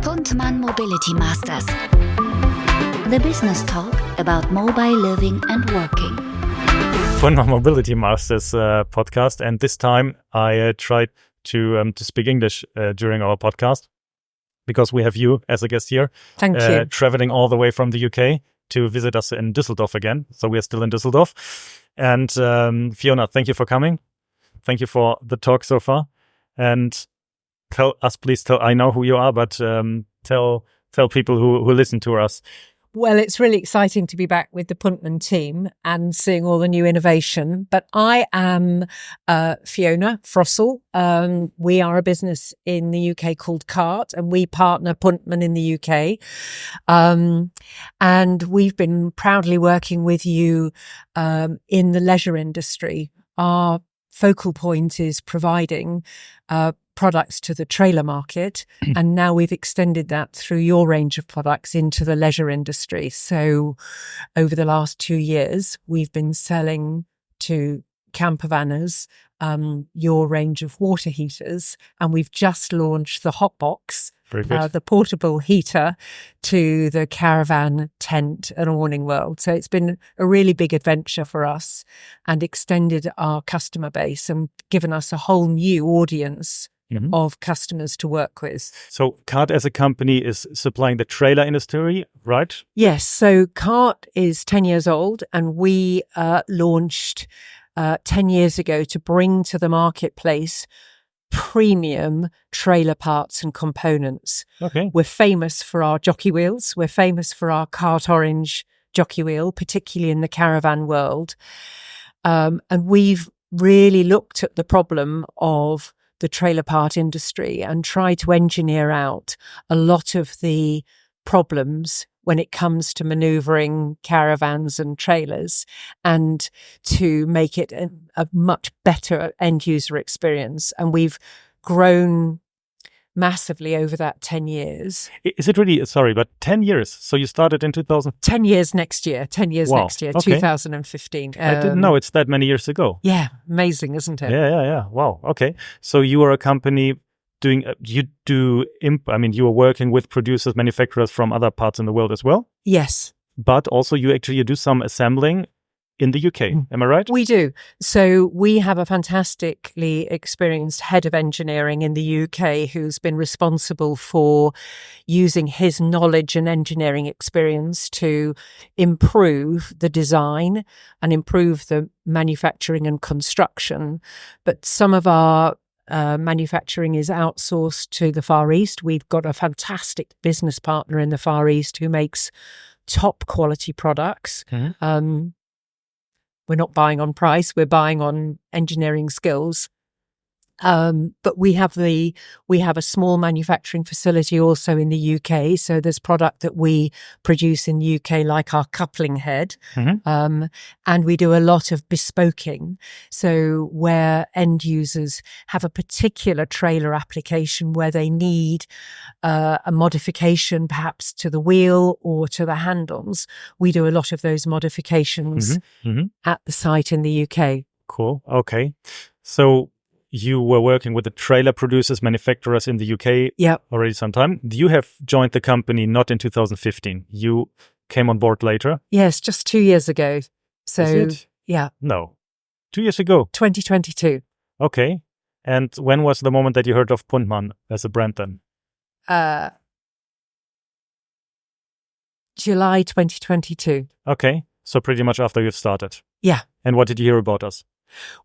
Pundmann Mobility Masters. The business talk about mobile living and working. Pundmann Mobility Masters podcast, and this time I tried to speak English during our podcast because we have you as a guest here. Thank you. Traveling all the way from the UK to visit us in Düsseldorf again. So we are still in Düsseldorf. And Fiona, thank you for coming. Thank you for the talk so far. And tell us, please, I know who you are, but tell people who listen to us. Well, it's really exciting to be back with the Pundmann team and seeing all the new innovation. But I am Fiona Frossel. We are a business in the UK called Kartt, and we partner Pundmann in the UK. And we've been proudly working with you in the leisure industry. Our focal point is providing products to the trailer market, and now we've extended that through your range of products into the leisure industry. So over the last 2 years, we've been selling to campervanners your range of water heaters, and we've just launched the Hotbox, the portable heater, to the caravan, tent and awning world. So it's been a really big adventure for us and extended our customer base and given us a whole new audience of customers to work with. So Kartt as a company is supplying the trailer industry, right? Yes. So Kartt is 10 years old, and we launched 10 years ago to bring to the marketplace premium trailer parts and components. Okay. We're famous for our jockey wheels. We're famous for our Kartt Orange jockey wheel, particularly in the caravan world. And we've really looked at the problem of the trailer part industry and try to engineer out a lot of the problems when it comes to maneuvering caravans and trailers, and to make it a much better end user experience. And we've grown massively over that 10 years. Is it really, sorry, but 10 years? So you started in 2000? 10 years next year, 10 years Wow. next year, Okay. 2015. I didn't know it's that many years ago. Yeah, amazing, isn't it? Yeah. Wow. Okay. So you are a company doing, you are working with producers, manufacturers from other parts in the world as well? Yes. But also you do some assembling in the UK. Am I right? We do. So we have a fantastically experienced head of engineering in the UK who's been responsible for using his knowledge and engineering experience to improve the design and improve the manufacturing and construction. But some of our manufacturing is outsourced to the Far East. We've got a fantastic business partner in the Far East who makes top quality products. We're not buying on price, we're buying on engineering skills. But we have a small manufacturing facility also in the UK. So there's product that we produce in the UK, like our coupling head. And we do a lot of bespoking. So where end users have a particular trailer application where they need a modification perhaps to the wheel or to the handles, we do a lot of those modifications at the site in the UK. Cool. Okay. So you were working with the trailer producers, manufacturers in the UK already some time. You have joined the company not in 2015. You came on board later. Yes, just 2 years ago. So, Is it? Yeah. No. 2 years ago. 2022. Okay. And when was the moment that you heard of Pundmann as a brand then? July 2022. Okay. So pretty much after you've started. Yeah. And what did you hear about us?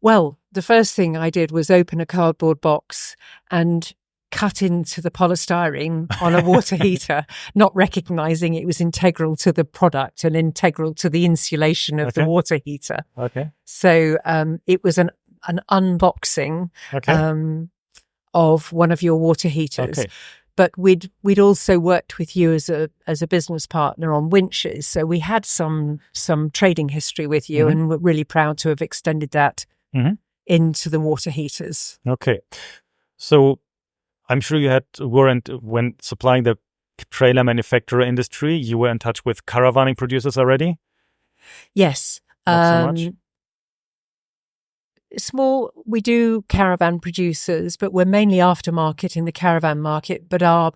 Well, the first thing I did was open a cardboard box and cut into the polystyrene on a water heater, not recognizing it was integral to the product and integral to the insulation of the water heater. Okay. So it was an unboxing of one of your water heaters. Okay. But we'd also worked with you as a business partner on winches, so we had some trading history with you, and we're really proud to have extended that into the water heaters. Okay, so I'm sure you weren't when supplying the trailer manufacturer industry. You were in touch with caravanning producers already. Yes, not so much. Small, we do caravan producers, but we're mainly aftermarket in the caravan market. But our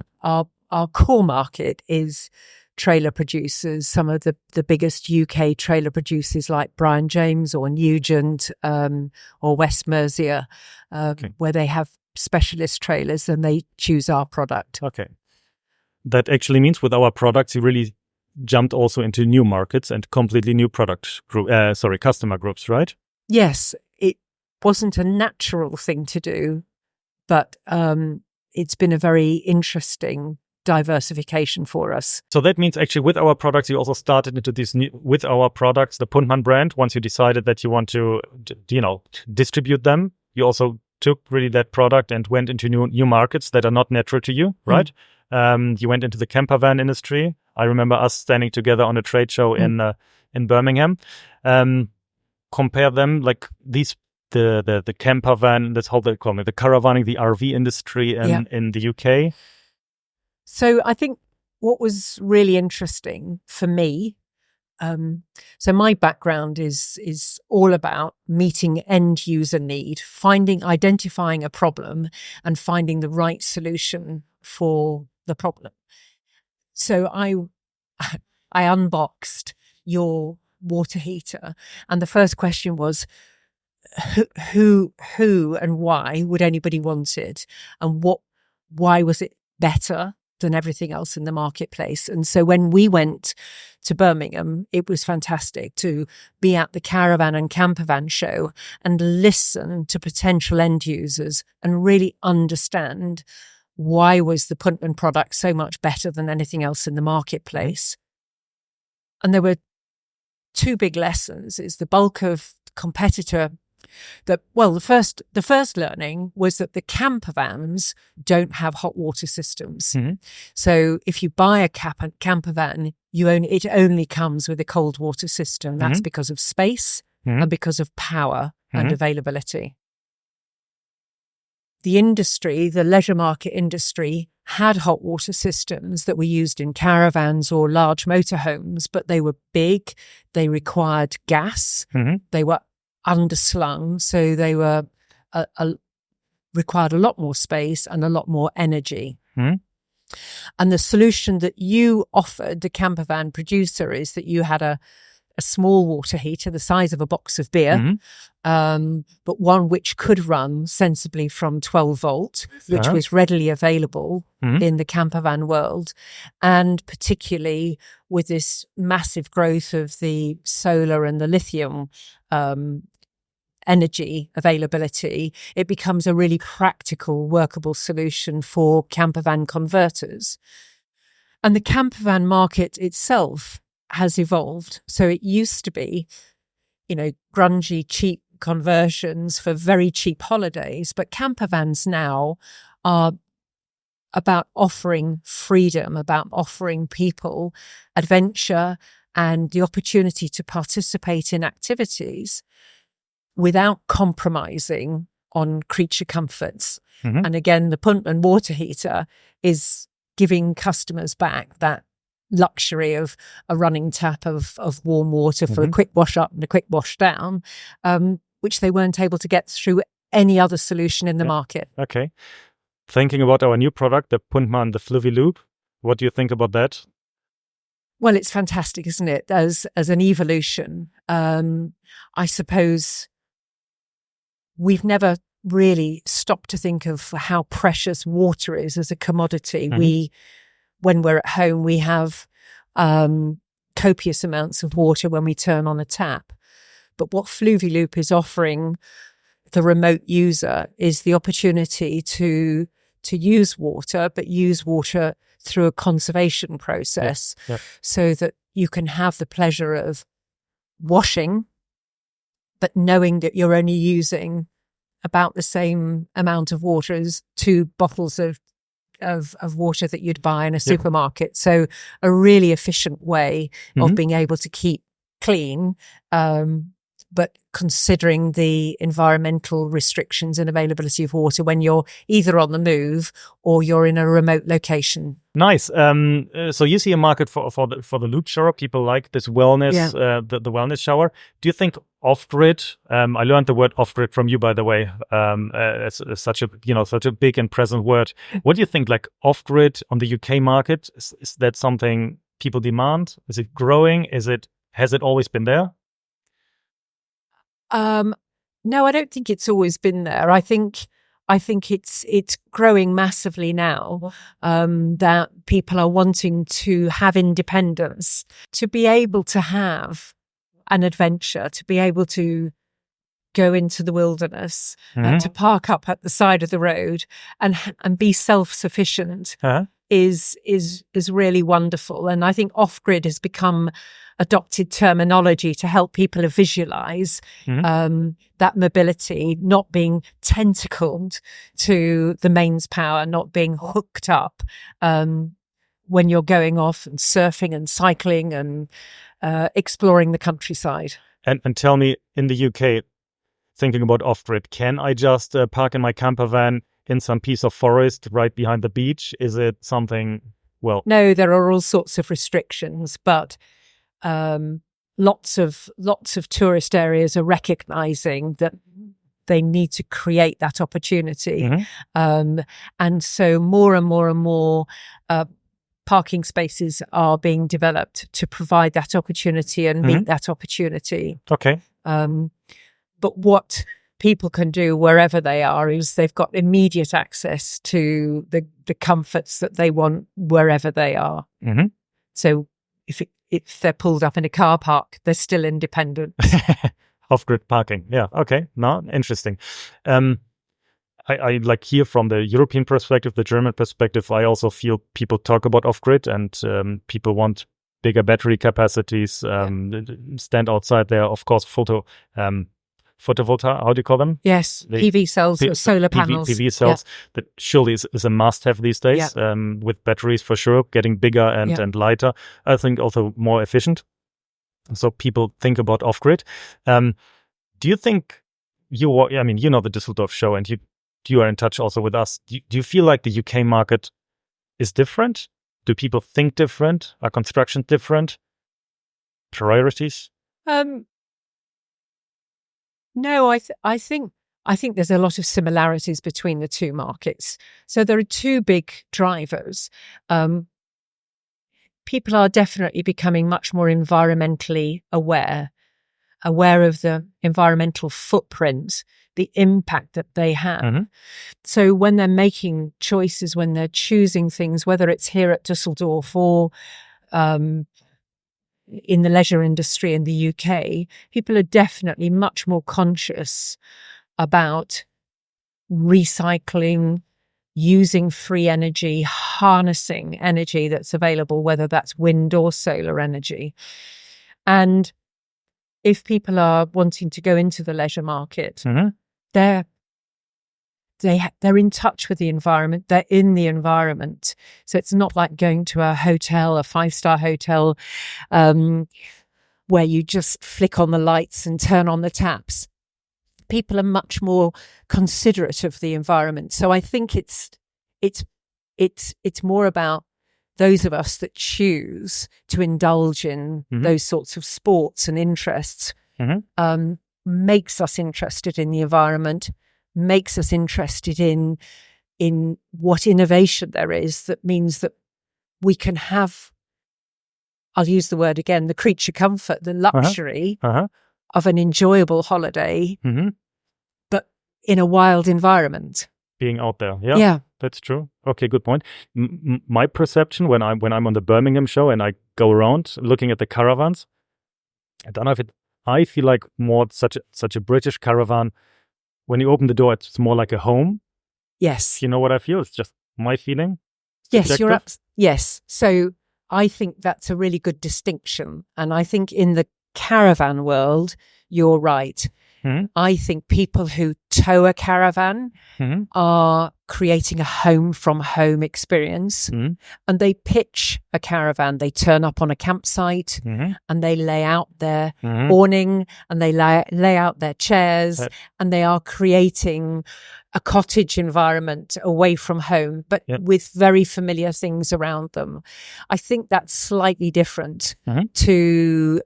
our core market is trailer producers, some of the biggest UK trailer producers like Brian James or Nugent or West Mercia, where they have specialist trailers and they choose our product. Okay. That actually means with our products, you really jumped also into new markets and completely new customer groups, right? Yes, it wasn't a natural thing to do, but it's been a very interesting diversification for us. So that means actually with our products, you also started into this with our products, the Pundmann brand. Once you decided that you want to, distribute them, you also took really that product and went into new markets that are not natural to you, right? You went into the camper van industry. I remember us standing together on a trade show in Birmingham. Compare them like these the camper van, that's how they call it, the caravanning, the RV industry in the UK. So I think what was really interesting for me, so my background is all about meeting end user need, identifying a problem and finding the right solution for the problem. So I unboxed your water heater, and the first question was, who and why would anybody want it, and why was it better than everything else in the marketplace? And so when we went to Birmingham, it was fantastic to be at the caravan and camper van show and listen to potential end users and really understand why was the Pundmann product so much better than anything else in the marketplace. And there were two big lessons. Is the bulk of competitor the first learning was that the camper vans don't have hot water systems. Mm-hmm. So if you buy a camper van, it only comes with a cold water system. That's because of space and because of power and availability. The leisure market industry had hot water systems that were used in caravans or large motorhomes, but they were big, they required gas, they were underslung, so they were required a lot more space and a lot more energy. And the solution that you offered, the camper van producer, is that you had a small water heater the size of a box of beer, but one which could run sensibly from 12 volt, which was readily available in the camper van world. And particularly with this massive growth of the solar and the lithium energy availability, it becomes a really practical, workable solution for camper van converters. And the camper van market itself has evolved. So it used to be, grungy, cheap conversions for very cheap holidays, but camper vans now are about offering freedom, about offering people adventure and the opportunity to participate in activities without compromising on creature comforts. And again, the Pundmann water heater is giving customers back that luxury of a running tap of warm water for a quick wash up and a quick wash down, which they weren't able to get through any other solution in the market. Okay. Thinking about our new product, the Pundmann, the Fluviloop, what do you think about that? Well, it's fantastic, isn't it? As an evolution, I suppose we've never really stopped to think of how precious water is as a commodity. When we're at home, we have copious amounts of water when we turn on a tap. But what Fluviloop is offering the remote user is the opportunity to use water, but use water through a conservation process so that you can have the pleasure of washing, but knowing that you're only using about the same amount of water as 2 bottles of water that you'd buy in a supermarket. So a really efficient way of being able to keep clean, but considering the environmental restrictions and availability of water when you're either on the move or you're in a remote location. Nice. So you see a market for the loop shower. People like this wellness, the wellness shower. Do you think off-grid. I learned the word off-grid from you, by the way. It's such a big and present word. What do you think, like off-grid on the UK market? Is that something people demand? Is it growing? Has it always been there? No, I don't think it's always been there. I think it's growing massively now, that people are wanting to have independence, to be able to have an adventure, to be able to go into the wilderness, to park up at the side of the road and be self-sufficient. Is really wonderful. And I think off-grid has become adopted terminology to help people visualize that mobility, not being tentacled to the mains power, not being hooked up when you're going off and surfing and cycling and exploring the countryside. And tell me, in the UK, thinking about off-grid, can I just park in my camper van in some piece of forest right behind the beach? Is it something, well... No, there are all sorts of restrictions, but lots of tourist areas are recognizing that they need to create that opportunity. And so more and more parking spaces are being developed to provide that opportunity and meet that opportunity. Okay. But what people can do wherever they are is they've got immediate access to the comforts that they want wherever they are. So if they're pulled up in a car park, they're still independent. Off-grid parking. Yeah. Okay. No, interesting. I like hear from the European perspective, the German perspective. I also feel people talk about off-grid and people want bigger battery capacities, stand outside there. Of course, photovoltaic, how do you call them? Yes, PV cells or solar panels. PV cells, that surely is a must-have these days, with batteries for sure, getting bigger and lighter. I think also more efficient. So people think about off-grid. Do you think you know the Düsseldorf show and you are in touch also with us. Do you feel like the UK market is different? Do people think different? Are construction different? Priorities? No, I think there's a lot of similarities between the two markets. So there are two big drivers. People are definitely becoming much more environmentally aware of the environmental footprint, the impact that they have. So when they're making choices, when they're choosing things, whether it's here at Düsseldorf or in the leisure industry in the UK, people are definitely much more conscious about recycling, using free energy, harnessing energy that's available, whether that's wind or solar energy. And if people are wanting to go into the leisure market, they're in touch with the environment. They're in the environment. So it's not like going to a hotel, a 5-star hotel, where you just flick on the lights and turn on the taps. People are much more considerate of the environment. So I think it's more about those of us that choose to indulge in those sorts of sports and interests, makes us interested in the environment, makes us interested in what innovation there is that means that we can have, I'll use the word again, the creature comfort, the luxury of an enjoyable holiday, but in a wild environment. Being out there. Yeah. That's true. Okay, good point. My perception when I'm on the Birmingham show and I go around looking at the caravans, I don't know if I feel like more such a British caravan. When you open the door, it's more like a home. Yes. You know what I feel? It's just my feeling. Yes, you're up. Yes. So I think that's a really good distinction. And I think in the caravan world, you're right. I think people who tow a caravan are creating a home from home experience, and they pitch a caravan. They turn up on a campsite and they lay out their awning and they lay out their chairs, and they are creating a cottage environment away from home, but with very familiar things around them. I think that's slightly different to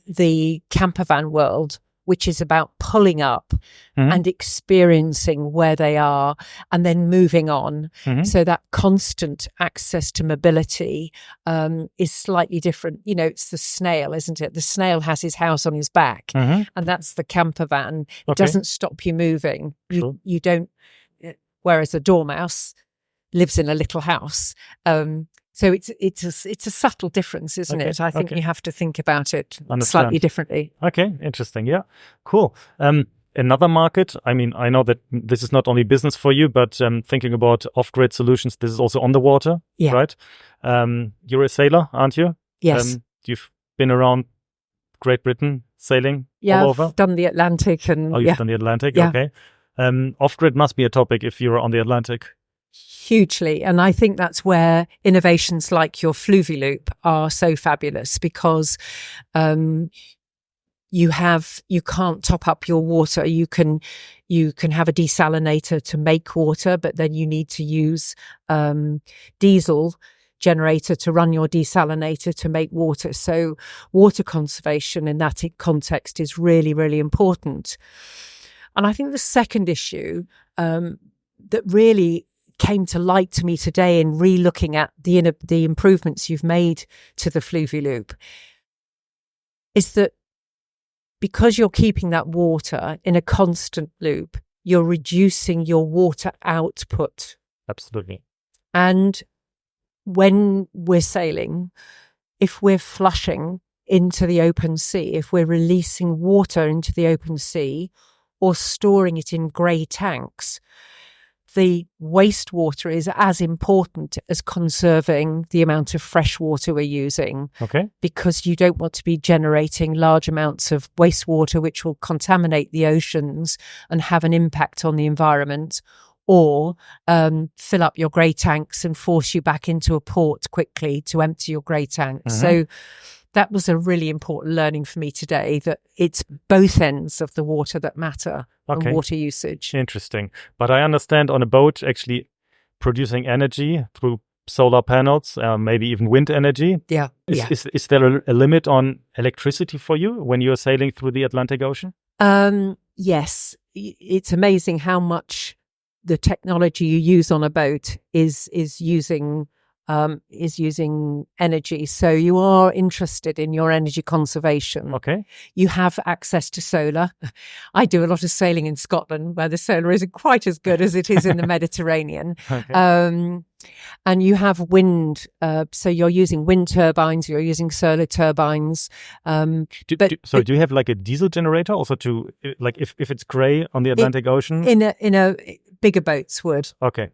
the camper van world, which is about pulling up and experiencing where they are and then moving on. So that constant access to mobility is slightly different. You know, it's the snail, isn't it? The snail has his house on his back, and that's the camper van. It doesn't stop you moving. You don't, whereas a dormouse lives in a little house. So it's a subtle difference, isn't it? I think you have to think about it slightly differently. Okay, interesting. Yeah, cool. Another market, I mean, I know that this is not only business for you, but thinking about off-grid solutions, this is also on the water, right? You're a sailor, aren't you? Yes. You've been around Great Britain sailing all over? I've done the Atlantic. You've done the Atlantic? Yeah. Okay. Off-grid must be a topic if you're on the Atlantic. Hugely. And I think that's where innovations like your Fluviloop are so fabulous, because you can't top up your water. You can have a desalinator to make water, but then you need to use diesel generator to run your desalinator to make water. So water conservation in that context is really, really important. And I think the second issue that really came to light to me today in re-looking at the improvements you've made to the Fluviloop is that because you're keeping that water in a constant loop, you're reducing your water output. Absolutely. And when we're sailing, if we're flushing into the open sea, if we're releasing water into the open sea or storing it in grey tanks, the wastewater is as important as conserving the amount of fresh water we're using. Okay. Because you don't want to be generating large amounts of wastewater which will contaminate the oceans and have an impact on the environment, or fill up your grey tanks and force you back into a port quickly to empty your grey tanks. So that was a really important learning for me today, that it's both ends of the water that matter and water usage. Interesting. But I understand on a boat, actually producing energy through solar panels, maybe even wind energy. Yeah. Is there a limit on electricity for you when you're sailing through the Atlantic Ocean? Yes. It's amazing how much the technology you use on a boat is using energy. So you are interested in your energy conservation. Okay. You have access to solar. I do a lot of sailing in Scotland where the solar isn't quite as good as it is in the Mediterranean. And you have wind. So you're using wind turbines, you're using solar turbines. Do you have like a diesel generator also to, like if it's grey on the Atlantic Ocean? In a bigger boats would. Okay.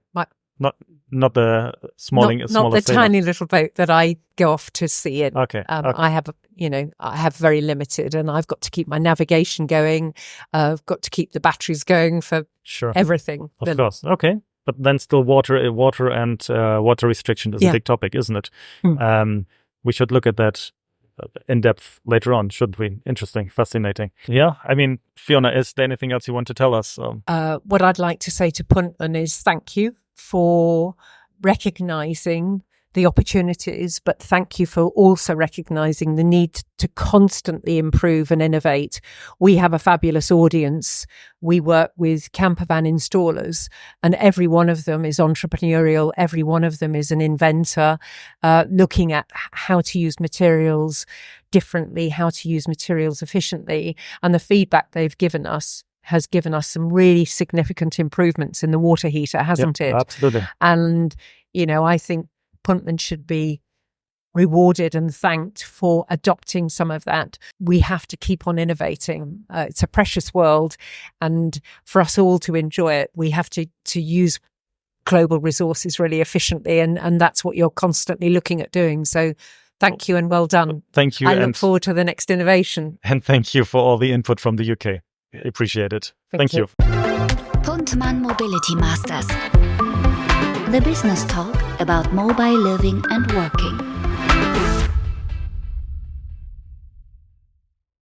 Not Not the the smaller sailor. tiny little boat that I go off to sea in. Okay. I have very limited, and I've got to keep my navigation going. I've got to keep the batteries going for everything. Of course. Okay. But then still water and water restriction is a big topic, isn't it? We should look at that in depth later on, shouldn't we? Interesting, fascinating. Yeah, I mean, Fiona, is there anything else you want to tell us? What I'd like to say to Pundmann is thank you for recognising the opportunities, but thank you for also recognising the need to constantly improve and innovate. We have a fabulous audience. We work with campervan installers, and every one of them is entrepreneurial. Every one of them is an inventor, looking at how to use materials differently, how to use materials efficiently. And the feedback they've given us has given us some really significant improvements in the water heater, hasn't it? Absolutely. And, I think Pundmann should be rewarded and thanked for adopting some of that. We have to keep on innovating. It's a precious world, and for us all to enjoy it, we have to use global resources really efficiently, and that's what you're constantly looking at doing. So thank you and well done. Thank you. I look forward to the next innovation. And thank you for all the input from the UK. I appreciate it. Thank you. Pundmann Mobility Masters. The business talk about mobile living and working.